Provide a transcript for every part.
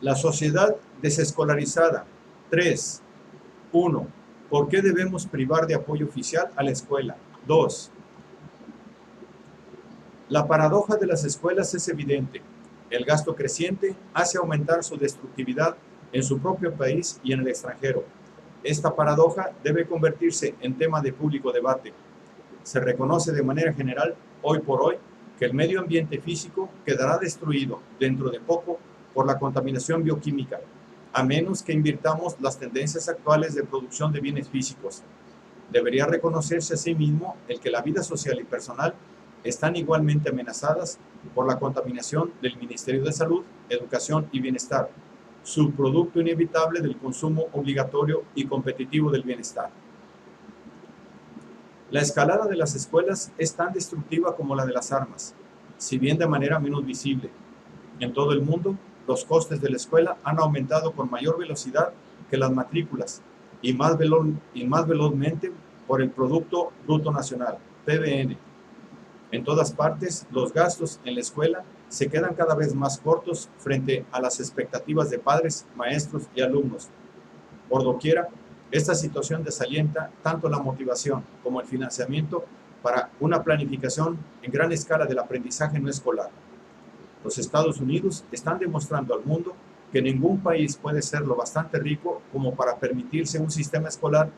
La sociedad desescolarizada. 3. 1. ¿Por qué debemos privar de apoyo oficial a la escuela? 2. La paradoja de las escuelas es evidente. El gasto creciente hace aumentar su destructividad en su propio país y en el extranjero. Esta paradoja debe convertirse en tema de público debate. Se reconoce de manera general, hoy por hoy, que el medio ambiente físico quedará destruido dentro de poco por la contaminación bioquímica, a menos que invirtamos las tendencias actuales de producción de bienes físicos. Debería reconocerse asimismo el que la vida social y personal están igualmente amenazadas por la contaminación del Ministerio de Salud, Educación y Bienestar, subproducto inevitable del consumo obligatorio y competitivo del bienestar. La escalada de las escuelas es tan destructiva como la de las armas, si bien de manera menos visible. En todo el mundo, los costes de la escuela han aumentado con mayor velocidad que las matrículas y más velozmente por el Producto Bruto Nacional, PBN. En todas partes, los gastos en la escuela se quedan cada vez más cortos frente a las expectativas de padres, maestros y alumnos. Por doquiera, esta situación desalienta tanto la motivación como el financiamiento para una planificación en gran escala del aprendizaje no escolar. Los Estados Unidos están demostrando al mundo que ningún país puede ser lo bastante rico como para permitirse un sistema escolar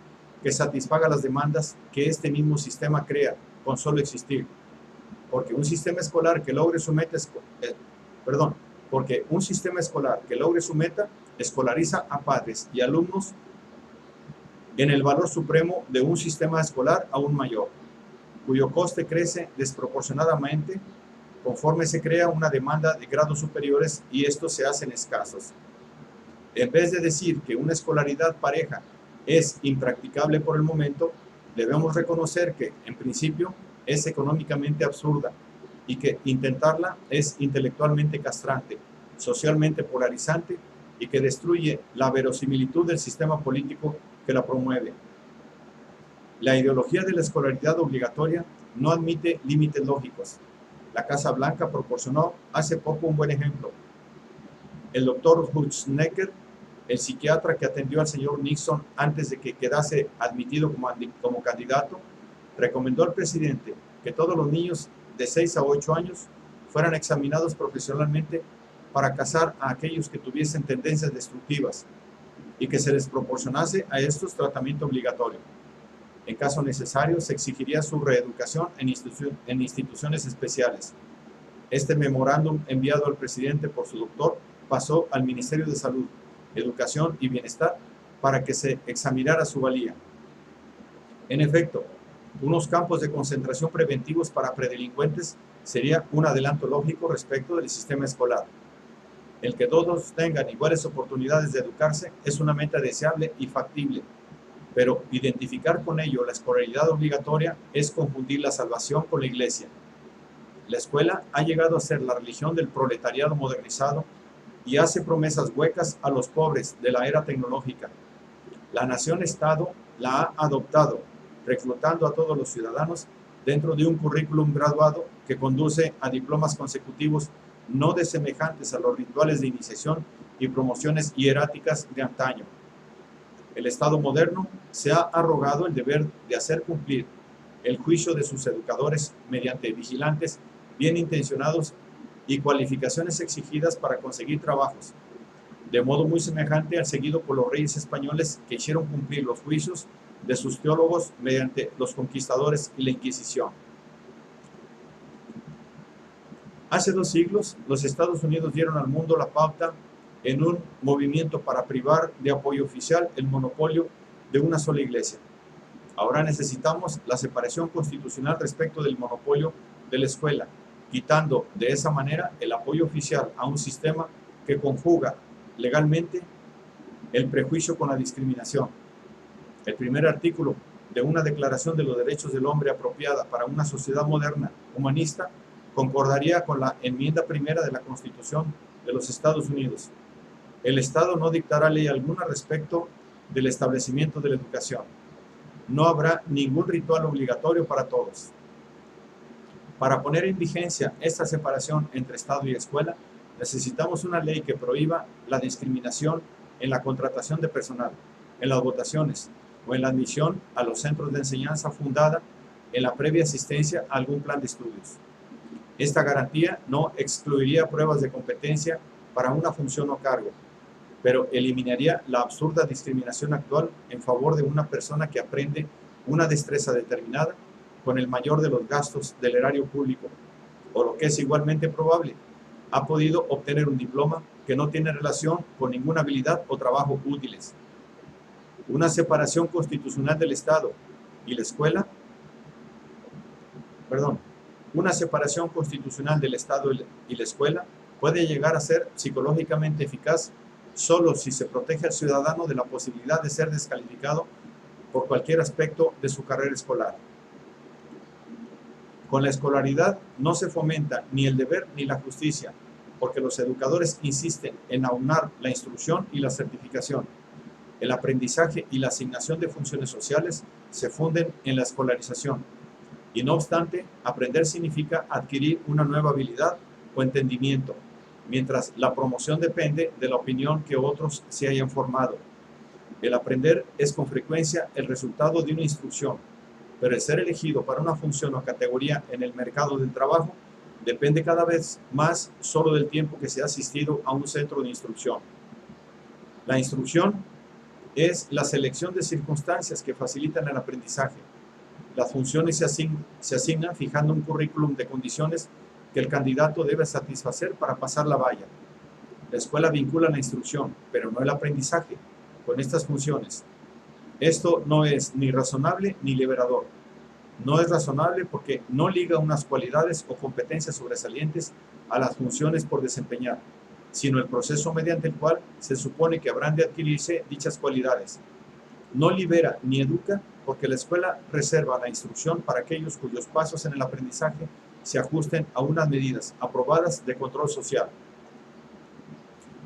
que satisfaga las demandas que este mismo sistema crea con solo existir. Porque un sistema escolar que logre su meta, escolariza a padres y alumnos en el valor supremo de un sistema escolar aún mayor, cuyo coste crece desproporcionadamente conforme se crea una demanda de grados superiores y estos se hacen escasos. En vez de decir que una escolaridad pareja es impracticable por el momento, debemos reconocer que, en principio, es económicamente absurda y que intentarla es intelectualmente castrante, socialmente polarizante y que destruye la verosimilitud del sistema político que la promueve. La ideología de la escolaridad obligatoria no admite límites lógicos. La Casa Blanca proporcionó hace poco un buen ejemplo. El doctor Hutschnecker, el psiquiatra que atendió al señor Nixon antes de que quedase admitido como candidato, recomendó al presidente que todos los niños de 6 a 8 años fueran examinados profesionalmente para cazar a aquellos que tuviesen tendencias destructivas y que se les proporcionase a estos tratamiento obligatorio. En caso necesario, se exigiría su reeducación en instituciones especiales. Este memorándum enviado al presidente por su doctor pasó al Ministerio de Salud, Educación y Bienestar para que se examinara su valía. En efecto, unos campos de concentración preventivos para predelincuentes sería un adelanto lógico respecto del sistema escolar. El que todos tengan iguales oportunidades de educarse es una meta deseable y factible, pero identificar con ello la escolaridad obligatoria es confundir la salvación con la iglesia. La escuela ha llegado a ser la religión del proletariado modernizado y hace promesas huecas a los pobres de la era tecnológica. La nación-estado la ha adoptado, reclutando a todos los ciudadanos dentro de un currículum graduado que conduce a diplomas consecutivos no desemejantes a los rituales de iniciación y promociones hieráticas de antaño. El Estado moderno se ha arrogado el deber de hacer cumplir el juicio de sus educadores mediante vigilantes bien intencionados y cualificaciones exigidas para conseguir trabajos, de modo muy semejante al seguido por los reyes españoles que hicieron cumplir los juicios de sus teólogos mediante los conquistadores y la Inquisición. Hace 2 siglos, los Estados Unidos dieron al mundo la pauta en un movimiento para privar de apoyo oficial el monopolio de una sola iglesia. Ahora necesitamos la separación constitucional respecto del monopolio de la escuela, quitando de esa manera el apoyo oficial a un sistema que conjuga legalmente el prejuicio con la discriminación. El primer artículo de una Declaración de los Derechos del Hombre apropiada para una sociedad moderna, humanista, concordaría con la enmienda primera de la Constitución de los Estados Unidos. El Estado no dictará ley alguna respecto del establecimiento de la educación. No habrá ningún ritual obligatorio para todos. Para poner en vigencia esta separación entre Estado y escuela, Necesitamos una ley que prohíba la discriminación en la contratación de personal, en las votaciones o en la admisión a los centros de enseñanza fundada en la previa asistencia a algún plan de estudios. Esta garantía no excluiría pruebas de competencia para una función o cargo, pero eliminaría la absurda discriminación actual en favor de una persona que aprende una destreza determinada con el mayor de los gastos del erario público, o lo que es igualmente probable, ha podido obtener un diploma que no tiene relación con ninguna habilidad o trabajo útiles. Una separación constitucional del Estado y la escuela, una separación constitucional del Estado y la escuela puede llegar a ser psicológicamente eficaz solo si se protege al ciudadano de la posibilidad de ser descalificado por cualquier aspecto de su carrera escolar. Con la escolaridad no se fomenta ni el deber ni la justicia, porque los educadores insisten en aunar la instrucción y la certificación. El aprendizaje y la asignación de funciones sociales se funden en la escolarización. Y no obstante, aprender significa adquirir una nueva habilidad o entendimiento, mientras la promoción depende de la opinión que otros se hayan formado. El aprender es con frecuencia el resultado de una instrucción, pero el ser elegido para una función o categoría en el mercado del trabajo depende cada vez más solo del tiempo que se ha asistido a un centro de instrucción. La instrucción es la selección de circunstancias que facilitan el aprendizaje. Las funciones se asignan fijando un currículum de condiciones que el candidato debe satisfacer para pasar la valla. La escuela vincula la instrucción, pero no el aprendizaje, con estas funciones. Esto no es ni razonable ni liberador. No es razonable porque no liga unas cualidades o competencias sobresalientes a las funciones por desempeñar, sino el proceso mediante el cual se supone que habrán de adquirirse dichas cualidades. No libera ni educa porque la escuela reserva la instrucción para aquellos cuyos pasos en el aprendizaje se ajusten a unas medidas aprobadas de control social.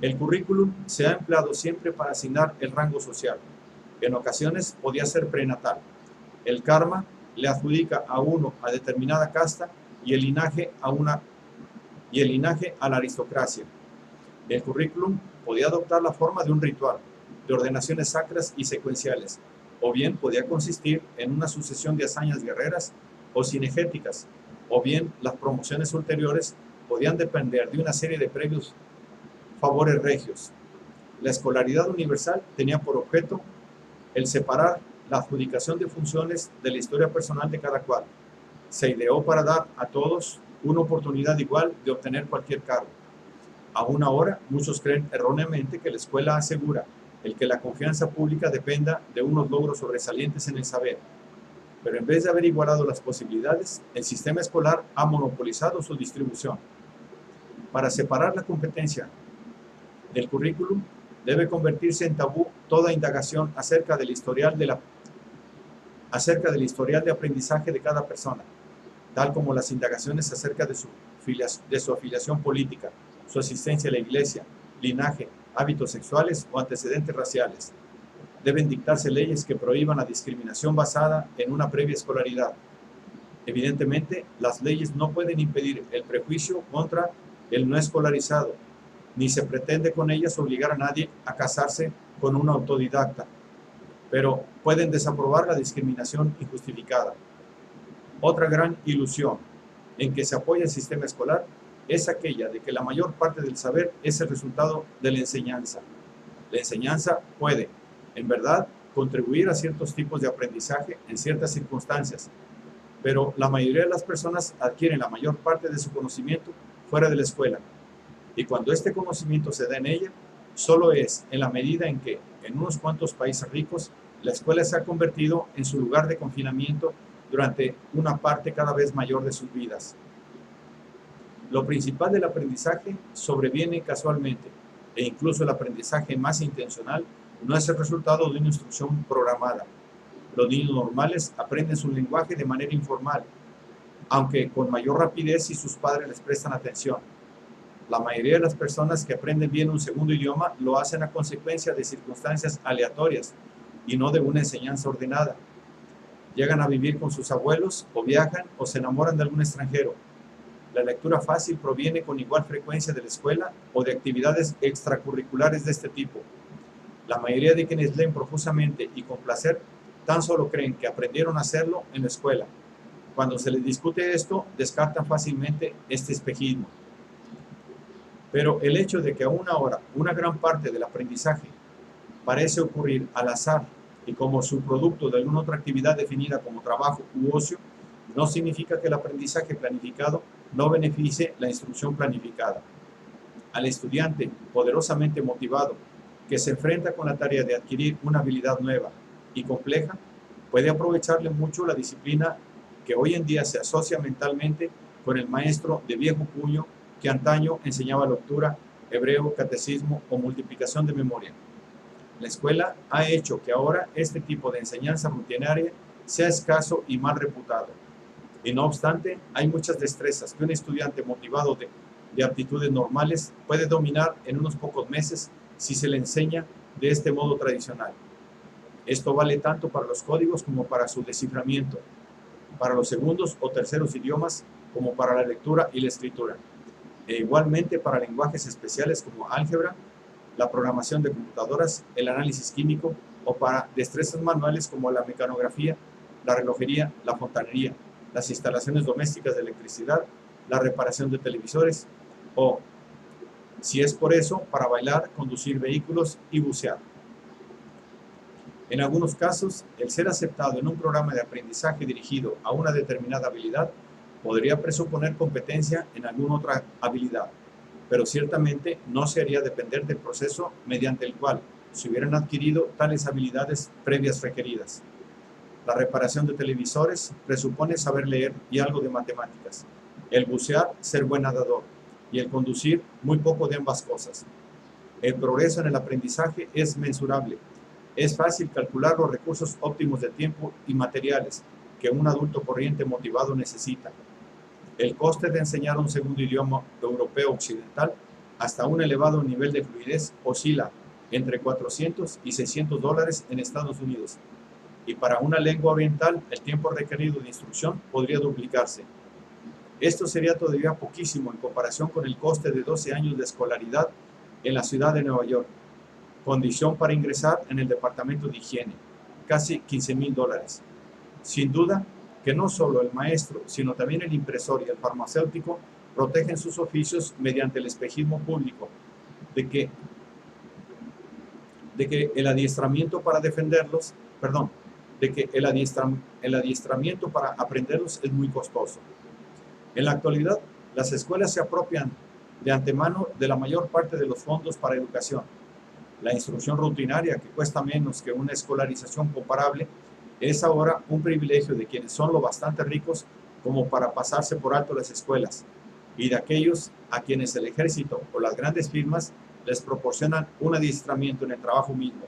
El currículum se ha empleado siempre para asignar el rango social. En ocasiones podía ser prenatal. El karma le adjudica a uno a determinada casta y el linaje a la aristocracia. El currículum podía adoptar la forma de un ritual, de ordenaciones sacras y secuenciales, o bien podía consistir en una sucesión de hazañas guerreras o cinegéticas, o bien las promociones ulteriores podían depender de una serie de previos favores regios. La escolaridad universal tenía por objeto el separar la adjudicación de funciones de la historia personal de cada cual. Se ideó para dar a todos una oportunidad igual de obtener cualquier cargo. Aún ahora, muchos creen erróneamente que la escuela asegura el que la confianza pública dependa de unos logros sobresalientes en el saber. Pero en vez de haber igualado las posibilidades, el sistema escolar ha monopolizado su distribución. Para separar la competencia del currículum, debe convertirse en tabú toda indagación acerca del historial de aprendizaje de cada persona, tal como las indagaciones acerca de su afiliación política, su asistencia a la iglesia, linaje, hábitos sexuales o antecedentes raciales. Deben dictarse leyes que prohíban la discriminación basada en una previa escolaridad. Evidentemente, las leyes no pueden impedir el prejuicio contra el no escolarizado, ni se pretende con ellas obligar a nadie a casarse con un autodidacta, pero pueden desaprobar la discriminación injustificada. Otra gran ilusión en que se apoya el sistema escolar es aquella de que la mayor parte del saber es el resultado de la enseñanza. La enseñanza puede, en verdad, contribuir a ciertos tipos de aprendizaje en ciertas circunstancias, pero la mayoría de las personas adquieren la mayor parte de su conocimiento fuera de la escuela, y cuando este conocimiento se da en ella, solo es en la medida en que, en unos cuantos países ricos, la escuela se ha convertido en su lugar de confinamiento durante una parte cada vez mayor de sus vidas. Lo principal del aprendizaje sobreviene casualmente, e incluso el aprendizaje más intencional no es el resultado de una instrucción programada. Los niños normales aprenden su lenguaje de manera informal, aunque con mayor rapidez si sus padres les prestan atención. La mayoría de las personas que aprenden bien un segundo idioma lo hacen a consecuencia de circunstancias aleatorias y no de una enseñanza ordenada. Llegan a vivir con sus abuelos, o viajan, o se enamoran de algún extranjero. La lectura fácil proviene con igual frecuencia de la escuela o de actividades extracurriculares de este tipo. La mayoría de quienes leen profusamente y con placer tan solo creen que aprendieron a hacerlo en la escuela. Cuando se les discute esto, descartan fácilmente este espejismo. Pero el hecho de que aún ahora una gran parte del aprendizaje parece ocurrir al azar y como subproducto de alguna otra actividad definida como trabajo u ocio, no significa que el aprendizaje planificado no beneficie la instrucción planificada. Al estudiante poderosamente motivado que se enfrenta con la tarea de adquirir una habilidad nueva y compleja, puede aprovecharle mucho la disciplina que hoy en día se asocia mentalmente con el maestro de viejo puño que antaño enseñaba lectura, hebreo, catecismo o multiplicación de memoria. La escuela ha hecho que ahora este tipo de enseñanza rutinaria sea escaso y mal reputado. Y no obstante, hay muchas destrezas que un estudiante motivado de aptitudes normales puede dominar en unos pocos meses si se le enseña de este modo tradicional. Esto vale tanto para los códigos como para su desciframiento, para los segundos o terceros idiomas como para la lectura y la escritura, e igualmente para lenguajes especiales como álgebra, la programación de computadoras, el análisis químico o para destrezas manuales como la mecanografía, la relojería, la fontanería, las instalaciones domésticas de electricidad, la reparación de televisores o, si es por eso, para bailar, conducir vehículos y bucear. En algunos casos, el ser aceptado en un programa de aprendizaje dirigido a una determinada habilidad podría presuponer competencia en alguna otra habilidad, pero ciertamente no se haría depender del proceso mediante el cual se hubieran adquirido tales habilidades previas requeridas. La reparación de televisores presupone saber leer y algo de matemáticas. El bucear, ser buen nadador. Y el conducir, muy poco de ambas cosas. El progreso en el aprendizaje es mensurable. Es fácil calcular los recursos óptimos de tiempo y materiales que un adulto corriente motivado necesita. El coste de enseñar un segundo idioma europeo occidental hasta un elevado nivel de fluidez oscila entre $400 y $600 en Estados Unidos. Y para una lengua oriental, el tiempo requerido de instrucción podría duplicarse. Esto sería todavía poquísimo en comparación con el coste de 12 años de escolaridad en la ciudad de Nueva York. Condición para ingresar en el departamento de higiene, casi $15,000. Sin duda que no solo el maestro, sino también el impresor y el farmacéutico protegen sus oficios mediante el espejismo público de que el adiestramiento para defenderlos, el adiestramiento para aprenderlos es muy costoso. En la actualidad, las escuelas se apropian de antemano de la mayor parte de los fondos para educación. La instrucción rutinaria, que cuesta menos que una escolarización comparable, es ahora un privilegio de quienes son lo bastante ricos como para pasarse por alto las escuelas, y de aquellos a quienes el ejército o las grandes firmas les proporcionan un adiestramiento en el trabajo mismo.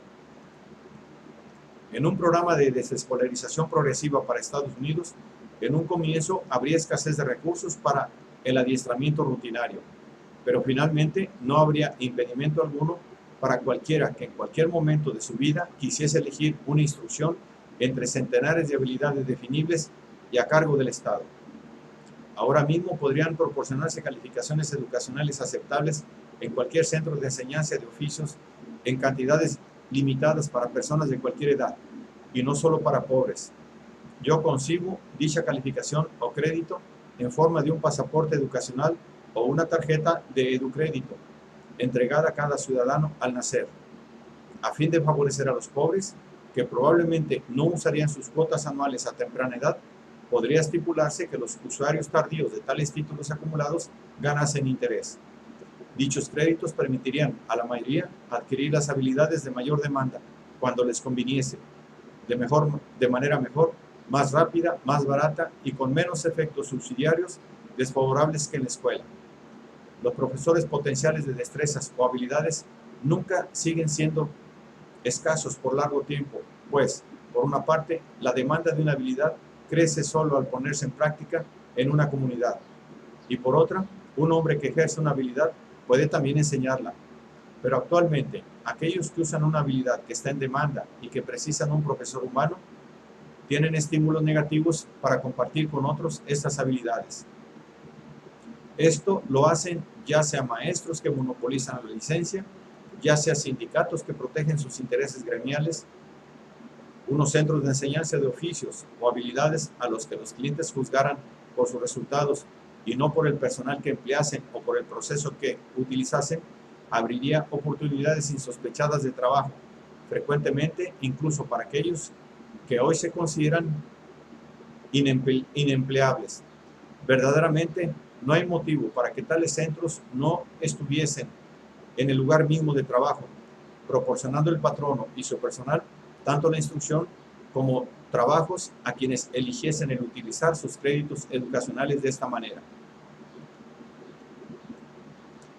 En un programa de desescolarización progresiva para Estados Unidos, en un comienzo habría escasez de recursos para el adiestramiento rutinario, pero finalmente no habría impedimento alguno para cualquiera que en cualquier momento de su vida quisiese elegir una instrucción entre centenares de habilidades definibles y a cargo del Estado. Ahora mismo podrían proporcionarse calificaciones educacionales aceptables en cualquier centro de enseñanza de oficios en cantidades limitadas para personas de cualquier edad y no solo para pobres. Yo concibo dicha calificación o crédito en forma de un pasaporte educacional o una tarjeta de educrédito entregada a cada ciudadano al nacer, a fin de favorecer a los pobres que probablemente no usarían sus cuotas anuales a temprana edad. Podría estipularse que los usuarios tardíos de tales títulos acumulados ganasen interés. Dichos créditos permitirían a la mayoría adquirir las habilidades de mayor demanda cuando les conviniese, de manera mejor, más rápida, más barata y con menos efectos subsidiarios desfavorables que en la escuela. Los profesores potenciales de destrezas o habilidades nunca siguen siendo escasos por largo tiempo, pues, por una parte, la demanda de una habilidad crece solo al ponerse en práctica en una comunidad, y por otra, un hombre que ejerce una habilidad puede también enseñarla. Pero actualmente, aquellos que usan una habilidad que está en demanda y que precisan un profesor humano, tienen estímulos negativos para compartir con otros estas habilidades. Esto lo hacen ya sea maestros que monopolizan la licencia, ya sea sindicatos que protegen sus intereses gremiales, unos centros de enseñanza de oficios o habilidades a los que los clientes juzgaran por sus resultados y no por el personal que empleasen o por el proceso que utilizasen, abriría oportunidades insospechadas de trabajo, frecuentemente incluso para aquellos que hoy se consideran inempleables. Verdaderamente, no hay motivo para que tales centros no estuviesen en el lugar mismo de trabajo, proporcionando el patrono y su personal tanto la instrucción como trabajos a quienes eligiesen el utilizar sus créditos educacionales de esta manera.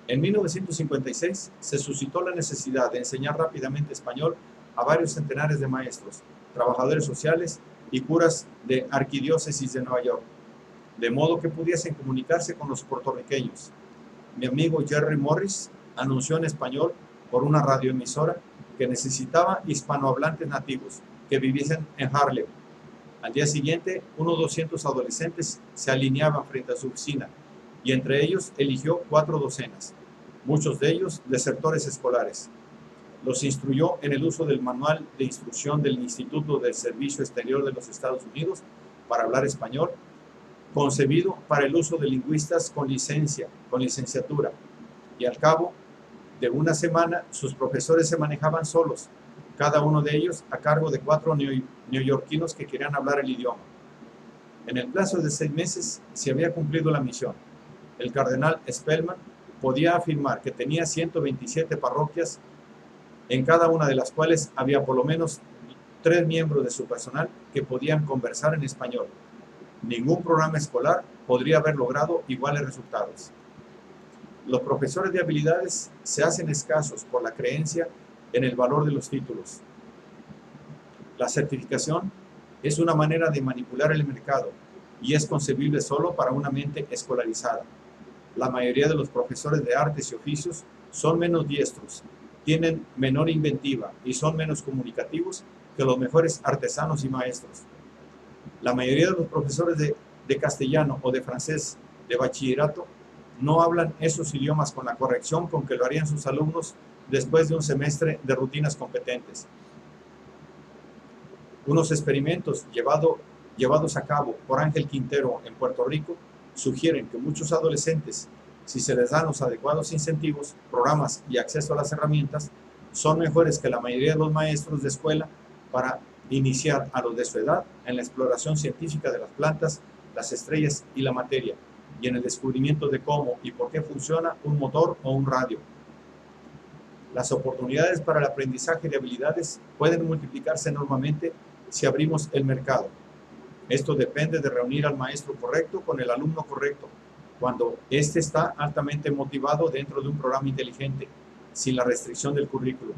En 1956 se suscitó la necesidad de enseñar rápidamente español a varios centenares de maestros, trabajadores sociales y curas de arquidiócesis de Nueva York, de modo que pudiesen comunicarse con los puertorriqueños. Mi amigo Jerry Morris anunció en español por una radioemisora que necesitaba hispanohablantes nativos que viviesen en Harlem. Al día siguiente, unos 200 adolescentes se alineaban frente a su oficina y entre ellos eligió 4 docenas, muchos de ellos desertores escolares. Los instruyó en el uso del manual de instrucción del Instituto del Servicio Exterior de los Estados Unidos para hablar español, concebido para el uso de lingüistas con licenciatura, y al cabo de una semana sus profesores se manejaban solos, cada uno de ellos a cargo de 4 neoyorquinos que querían hablar el idioma. En el plazo de 6 meses se había cumplido la misión. El cardenal Spellman podía afirmar que tenía 127 parroquias, en cada una de las cuales había por lo menos 3 miembros de su personal que podían conversar en español. Ningún programa escolar podría haber logrado iguales resultados. Los profesores de habilidades se hacen escasos por la creencia en el valor de los títulos. La certificación es una manera de manipular el mercado y es concebible solo para una mente escolarizada. La mayoría de los profesores de artes y oficios son menos diestros, tienen menor inventiva y son menos comunicativos que los mejores artesanos y maestros. La mayoría de los profesores de castellano o de francés de bachillerato no hablan esos idiomas con la corrección con que lo harían sus alumnos después de un semestre de rutinas competentes. Unos experimentos llevados a cabo por Ángel Quintero en Puerto Rico sugieren que muchos adolescentes, si se les dan los adecuados incentivos, programas y acceso a las herramientas, son mejores que la mayoría de los maestros de escuela para iniciar a los de su edad en la exploración científica de las plantas, las estrellas y la materia, y en el descubrimiento de cómo y por qué funciona un motor o un radio. Las oportunidades para el aprendizaje de habilidades pueden multiplicarse enormemente si abrimos el mercado. Esto depende de reunir al maestro correcto con el alumno correcto, cuando éste está altamente motivado dentro de un programa inteligente, sin la restricción del currículum.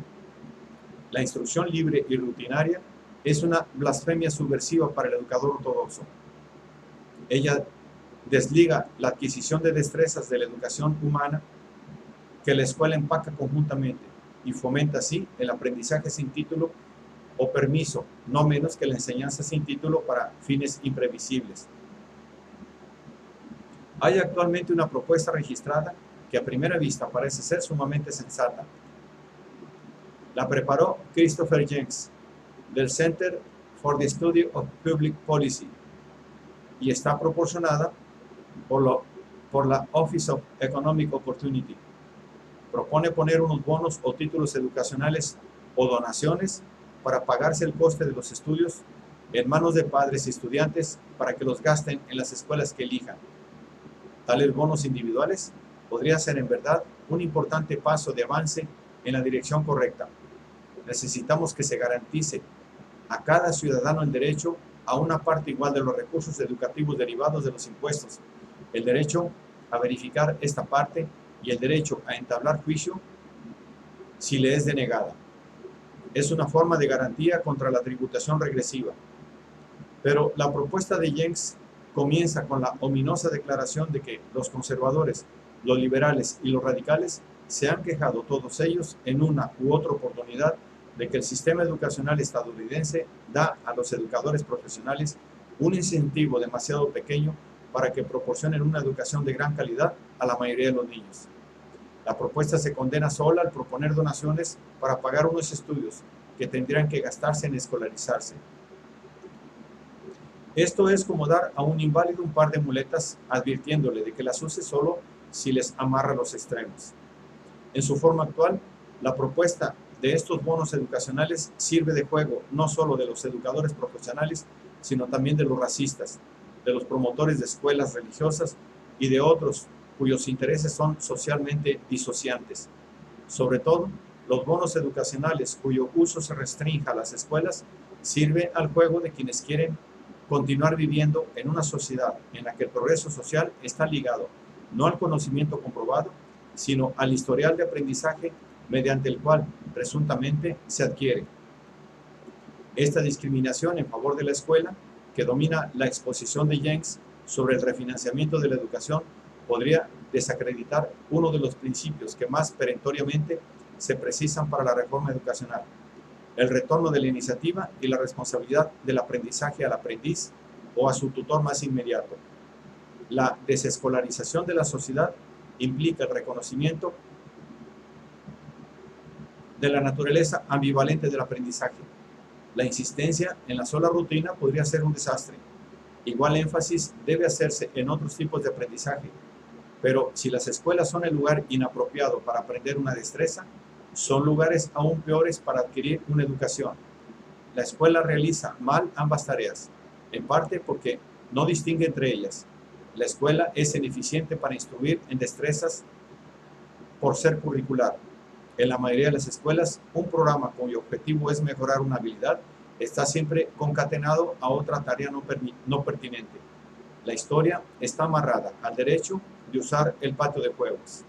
La instrucción libre y rutinaria es una blasfemia subversiva para el educador ortodoxo. Ella desliga la adquisición de destrezas de la educación humana que la escuela empaca conjuntamente y fomenta así el aprendizaje sin título o permiso, no menos que la enseñanza sin título para fines imprevisibles. Hay actualmente una propuesta registrada que a primera vista parece ser sumamente sensata. La preparó Christopher Jenks, del Center for the Study of Public Policy, y está proporcionada por la Office of Economic Opportunity. Propone poner unos bonos o títulos educacionales o donaciones para pagarse el coste de los estudios en manos de padres y estudiantes para que los gasten en las escuelas que elijan. Tales bonos individuales podría ser en verdad un importante paso de avance en la dirección correcta. Necesitamos que se garantice a cada ciudadano el derecho a una parte igual de los recursos educativos derivados de los impuestos, el derecho a verificar esta parte y el derecho a entablar juicio si le es denegada. Es una forma de garantía contra la tributación regresiva. Pero la propuesta de Jenks comienza con la ominosa declaración de que los conservadores, los liberales y los radicales se han quejado todos ellos en una u otra oportunidad de que el sistema educacional estadounidense da a los educadores profesionales un incentivo demasiado pequeño para que proporcionen una educación de gran calidad a la mayoría de los niños. La propuesta se condena sola al proponer donaciones para pagar unos estudios que tendrían que gastarse en escolarizarse. Esto es como dar a un inválido un par de muletas advirtiéndole de que las use solo si les amarra los extremos. En su forma actual, la propuesta de estos bonos educacionales sirve de juego no solo de los educadores profesionales, sino también de los racistas, de los promotores de escuelas religiosas y de otros cuyos intereses son socialmente disociantes. Sobre todo, los bonos educacionales cuyo uso se restrinja a las escuelas sirven al juego de quienes quieren continuar viviendo en una sociedad en la que el progreso social está ligado no al conocimiento comprobado, sino al historial de aprendizaje mediante el cual presuntamente se adquiere. Esta discriminación en favor de la escuela, que domina la exposición de Jenks sobre el refinanciamiento de la educación, podría desacreditar uno de los principios que más perentoriamente se precisan para la reforma educacional: el retorno de la iniciativa y la responsabilidad del aprendizaje al aprendiz o a su tutor más inmediato. La desescolarización de la sociedad implica el reconocimiento de la naturaleza ambivalente del aprendizaje. La insistencia en la sola rutina podría ser un desastre. Igual énfasis debe hacerse en otros tipos de aprendizaje, pero si las escuelas son el lugar inapropiado para aprender una destreza, son lugares aún peores para adquirir una educación. La escuela realiza mal ambas tareas, en parte porque no distingue entre ellas. La escuela es ineficiente para instruir en destrezas por ser curricular. En la mayoría de las escuelas, un programa cuyo objetivo es mejorar una habilidad está siempre concatenado a otra tarea no pertinente. La historia está amarrada al derecho de usar el patio de juegos.